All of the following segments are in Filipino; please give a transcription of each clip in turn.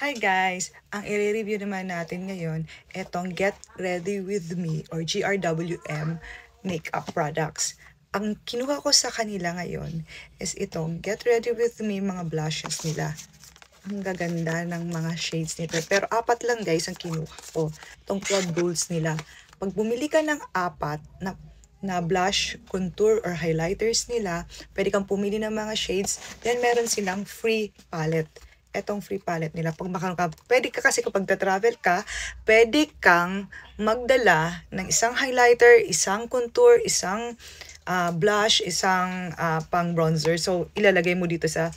Hi guys! Ang i-review naman natin ngayon, etong Get Ready With Me or GRWM makeup products. Ang kinuha ko sa kanila ngayon is itong Get Ready With Me mga blushes nila. Ang gaganda ng mga shades nito. Pero apat lang guys ang kinuha ko. Itong quad goals nila. Pag bumili ka ng apat na blush, contour, or highlighters nila, pwede kang pumili ng mga shades. Then meron silang free palette. Etong free palette nila. Pag pwede ka kasi kapag travel ka, pwede kang magdala ng isang highlighter, isang contour, isang blush, isang pang bronzer. So, ilalagay mo dito sa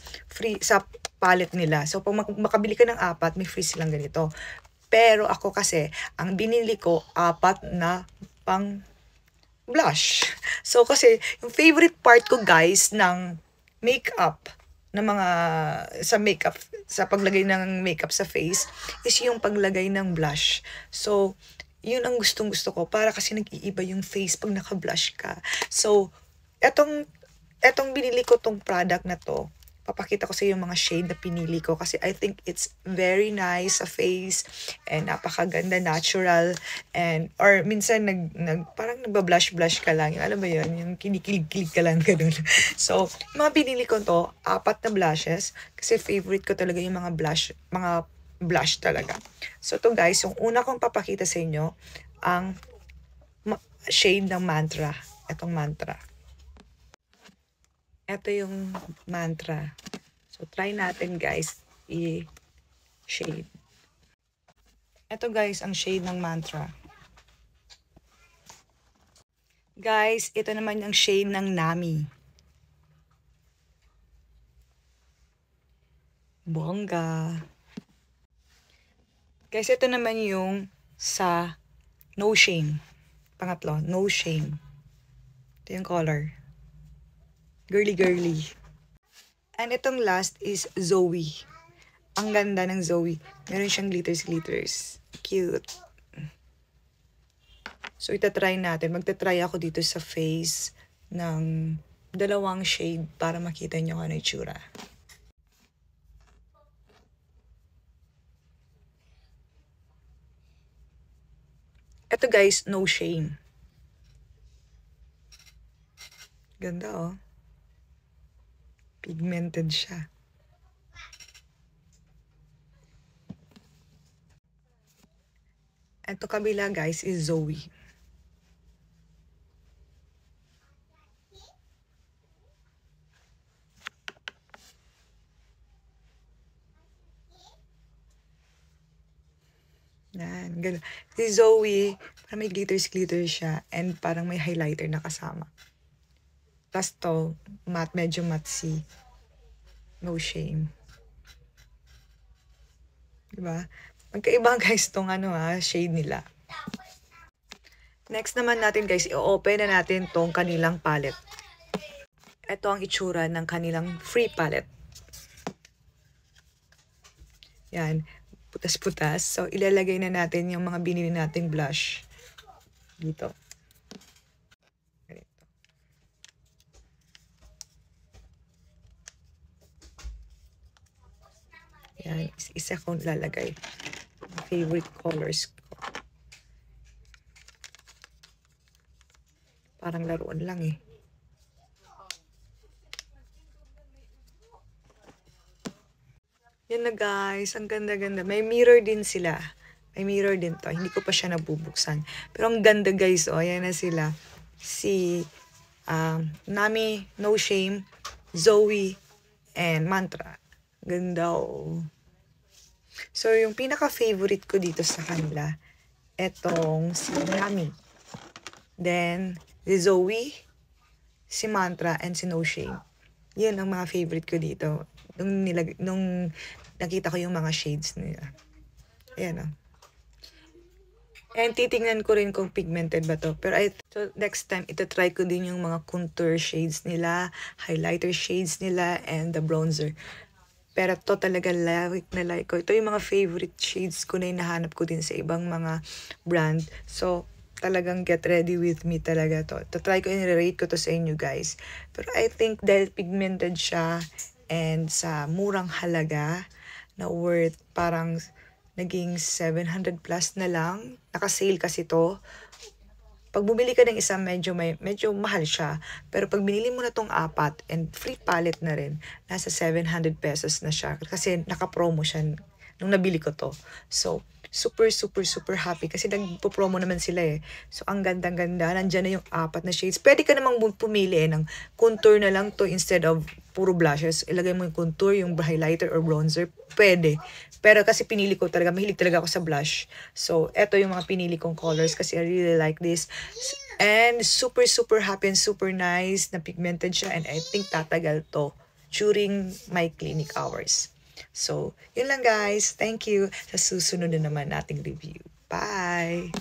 palette nila. So, pag makabili ka ng apat, may free silang ganito. Pero ako kasi, ang binili ko, apat na pang blush. So, kasi, yung favorite part ko guys ng makeup, na mga sa paglagay ng makeup sa face is yung paglagay ng blush. So, yun ang gustong-gusto ko para kasi nag-iiba yung face pag naka-blush ka. So, etong binili ko tong product na to, papakita ko sa iyo yung mga shade na pinili ko kasi I think it's very nice sa face and napakaganda, natural, and or minsan parang nagba-blush ka lang, alam mo yun, yung kinikilig-kilig ka lang ganun. So, mga binili ko to, apat na blushes kasi favorite ko talaga yung mga blush talaga. So, to guys, yung una kong papakita sa inyo ang shade ng Mantra. Etong Mantra. Ito yung Mantra. So, try natin guys i-shade. Ito guys, ang shade ng Mantra. Guys, ito naman yung shade ng Nami. Bongga. Guys, ito naman yung sa No Shame. Pangatlo, No Shame. Ito yung color. Girly. And itong last is Zoe. Ang ganda ng Zoe. Meron siyang glitters. Cute. So, itatry natin. Magtatry ako dito sa face ng dalawang shade para makita nyo kung ano itsura. Ito guys, No Shame. Ganda oh. Pigmented siya. Ito kabila guys is Zoe. Yan, ganda. Si Zoe, parang may glitter siya and parang may highlighter na kasama. Tapos to, medyo matte si No Shame. Diba? Magkaiba guys tong shade nila. Next naman natin guys, i-open na natin tong kanilang palette. Ito ang itsura ng kanilang free palette. Yan, putas-putas. So, ilalagay na natin yung mga binili nating blush dito. Yan, isa kong lalagay. Favorite colors ko. Parang laruan lang eh. Yan na guys, ang ganda-ganda. May mirror din sila. May mirror din to. Hindi ko pa siya nabubuksan. Pero ang ganda guys, oh, yan na sila. Si Nami, No Shame, Zoe, and Mantra. Ganda oh. So, yung pinaka-favorite ko dito sa kanila, etong si Nami. Then, si Zoe, si Mantra, and si No Shame. Yun ang mga favorite ko dito. Nung nakita ko yung mga shades nila. Ayan oh. And titingnan ko rin kung pigmented ba to. Pero so next time, ito-try ko din yung mga contour shades nila, highlighter shades nila, and the bronzer. Pero to talaga like na like ko. Ito yung mga favorite shades ko na hinahanap ko din sa ibang mga brand. So, talagang Get Ready With Me talaga to. Try ko i-rate ko to sa inyo guys. Pero I think dahil pigmented siya and sa murang halaga na worth parang naging 700 plus na lang. Naka-sale kasi to. Pag bumili ka ng isa, medyo mahal siya. Pero pag binili mo na tong 4 and free pallet na rin, nasa 700 pesos na siya. Kasi naka-promo siya nung nabili ko to. So, super happy kasi nagpo-promo naman sila eh. So, ang gandang-ganda. Nandyan na yung 4 na shades. Pwede ka namang pumili ng contour na lang to instead of puro blushes. Ilagay mo yung contour, yung highlighter or bronzer. Pwede. Pero kasi pinili ko talaga, mahilig talaga ako sa blush. So, eto yung mga pinili kong colors kasi I really like this. And super happy and super nice na pigmented siya. And I think tatagal to during my clinic hours. So, yun lang guys. Thank you. Sa susunod na naman nating review. Bye!